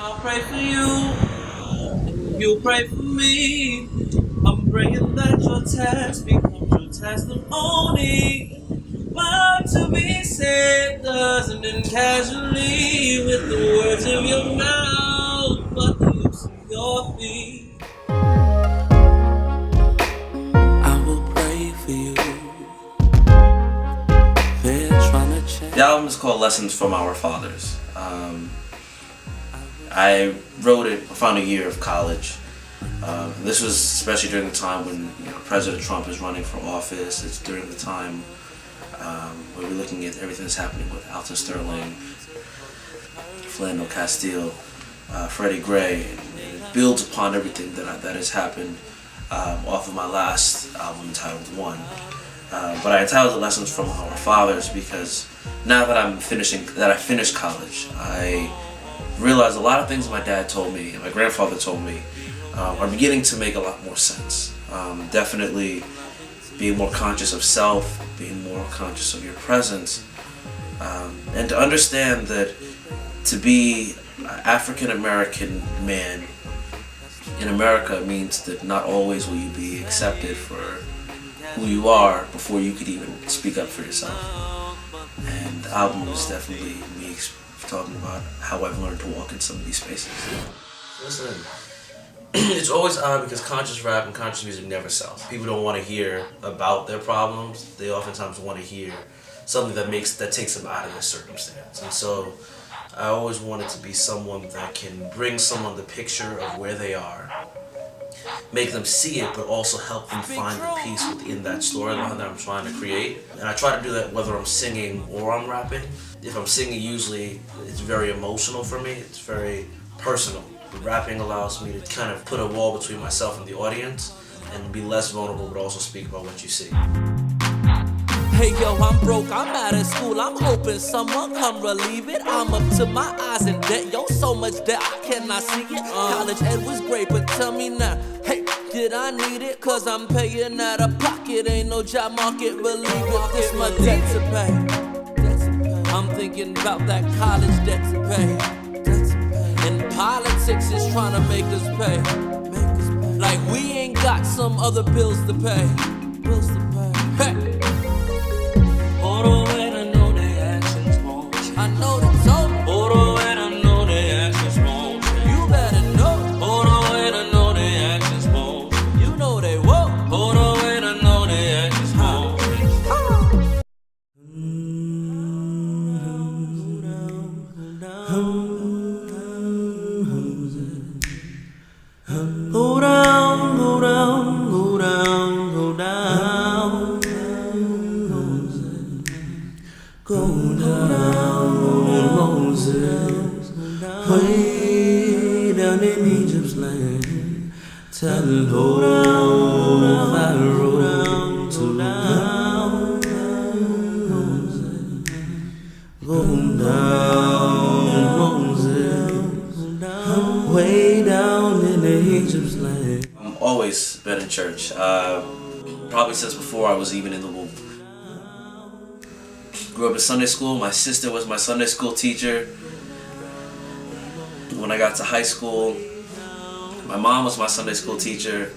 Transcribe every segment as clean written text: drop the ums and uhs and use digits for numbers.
I'll pray for you, you pray for me. I'm praying that your test becomes your testimony. But to be saved doesn't end casually with the words of your mouth, but the use of your feet. I will pray for you. They're trying to change. The album is called Lessons from Our Fathers. I wrote it my final year of college. This was especially during the time when President Trump is running for office. It's during the time where we're looking at everything that's happening with Alton Sterling, Philando Castile, Freddie Gray, and it builds upon everything that has happened off of my last album entitled One. But I entitled it Lessons from Our Fathers because now that I finished college, I realized a lot of things my dad told me and my grandfather told me are beginning to make a lot more sense. Definitely being more conscious of self, being more conscious of your presence, and to understand that to be an African American man in America means that not always will you be accepted for who you are before you could even speak up for yourself. And the album is definitely me talking about how I've learned to walk in some of these spaces. Listen, it's always odd because conscious rap and conscious music never sells. People don't want to hear about their problems. They oftentimes want to hear something that takes them out of their circumstance. And so I always wanted to be someone that can bring someone the picture of where they are, make them see it, but also help them find the peace within that storyline that I'm trying to create. And I try to do that whether I'm singing or I'm rapping. If I'm singing, usually it's very emotional for me. It's very personal. Rapping allows me to kind of put a wall between myself and the audience and be less vulnerable, but also speak about what you see. Hey yo, I'm broke, I'm out of school, I'm hoping someone come relieve it. I'm up to my eyes in debt, yo, so much debt I cannot see it. College ed was great, but tell me now, hey, did I need it? Cause I'm paying out of pocket, ain't no job market, believe it, this my debt to pay. I'm thinking about that college debt to pay. And politics is trying to make us pay. Like we ain't got some other bills to pay. Hey. Although and I know their actions won't change. I know that's all. Although and I know their actions won't change. You better know. Although and I know their actions won't change. You know they won't. Although and I know their actions won't change. Go down, go down, go down, go down. Go down, Moses, way down in Egypt's land. Tell him, go down, Pharaoh, to down, go down, Moses, way down in Egypt's land. I've always been in church, probably since before I was even in the womb. Grew up in Sunday school. My sister was my Sunday school teacher. When I got to high school, my mom was my Sunday school teacher.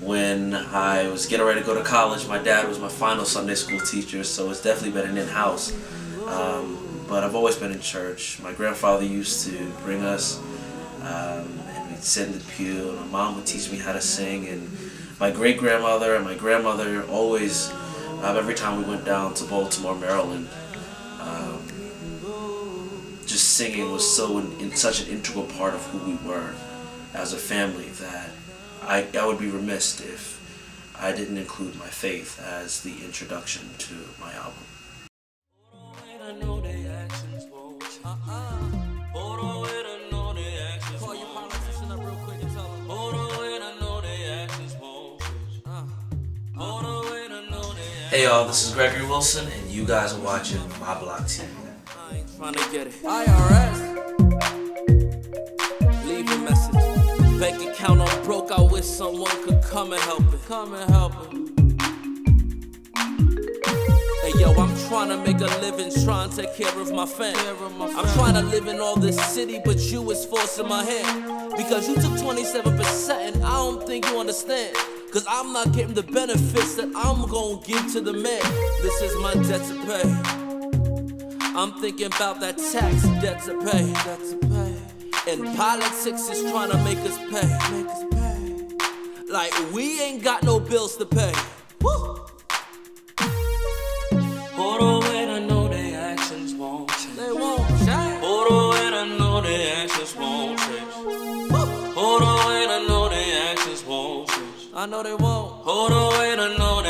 When I was getting ready to go to college, my dad was my final Sunday school teacher, so it's definitely been an in-house. But I've always been in church. My grandfather used to bring us, and we'd sit in the pew, and my mom would teach me how to sing, and my great-grandmother and my grandmother always, every time we went down to Baltimore, Maryland, just singing was such an integral part of who we were as a family that I would be remiss if I didn't include my faith as the introduction to my album. Hey y'all, this is Gregory Wilson, and you guys are watching My Block TV. I ain't trying to get it. IRS. Leave a message. Bank account on broke, I wish someone could come and help it. Come and help it. Hey Hey yo, I'm trying to make a living, trying to take care of my fam. I'm trying to live in all this city, but you is forcing my hand. Because you took 27% and I don't think you understand. Cause I'm not getting the benefits that I'm gonna give to the man. This is my debt to pay. I'm thinking about that tax debt to pay. And politics is trying to make us pay. Like we ain't got no bills to pay. Woo! Hold on, wait, I know their actions won't change. They won't change. Hold on, wait, I know their actions won't change. Hold on, wait, I know their actions won't change. I know they won't. Hold on, wait, I know their